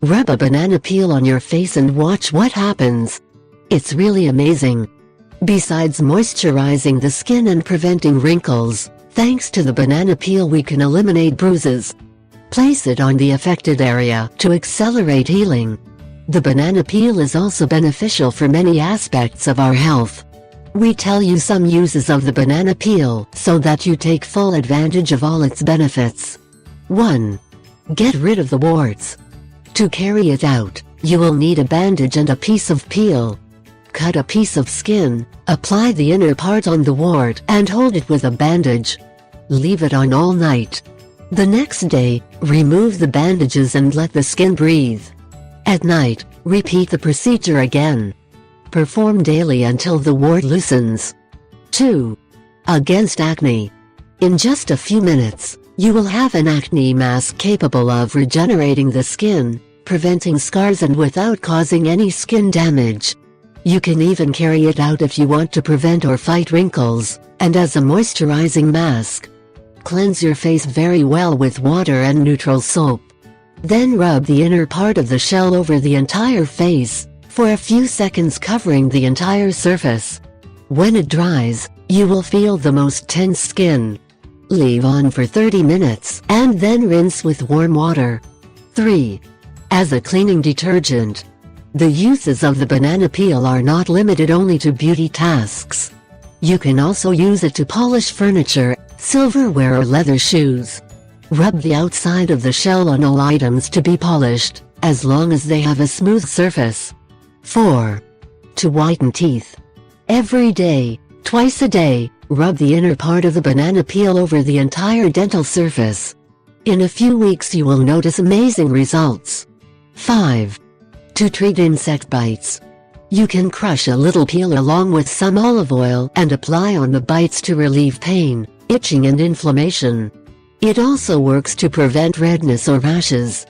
Rub a banana peel on your face and watch what happens. It's really amazing. Besides moisturizing the skin and preventing wrinkles, thanks to the banana peel we can eliminate bruises. Place it on the affected area to accelerate healing. The banana peel is also beneficial for many aspects of our health. We tell you some uses of the banana peel so that you take full advantage of all its benefits. 1. Get rid of the warts. To carry it out, you will need a bandage and a piece of peel. Cut a piece of skin, apply the inner part on the wart and hold it with a bandage. Leave it on all night. The next day, remove the bandages and let the skin breathe. At night, repeat the procedure again. Perform daily until the wart loosens. 2. Against acne. In just a few minutes, you will have an acne mask capable of regenerating the skin, preventing scars and without causing any skin damage. You can even carry it out if you want to prevent or fight wrinkles, and as a moisturizing mask. Cleanse your face very well with water and neutral soap. Then rub the inner part of the shell over the entire face, for a few seconds covering the entire surface. When it dries, you will feel the most tense skin. Leave on for 30 minutes and then rinse with warm water. 3. As a cleaning detergent. The uses of the banana peel are not limited only to beauty tasks. You can also use it to polish furniture, silverware or leather shoes. Rub the outside of the shell on all items to be polished, as long as they have a smooth surface. 4. To whiten teeth. Every day, twice a day, rub the inner part of the banana peel over the entire dental surface. In a few weeks you will notice amazing results. 5. To treat insect bites. You can crush a little peel along with some olive oil and apply on the bites to relieve pain, itching and inflammation. It also works to prevent redness or rashes.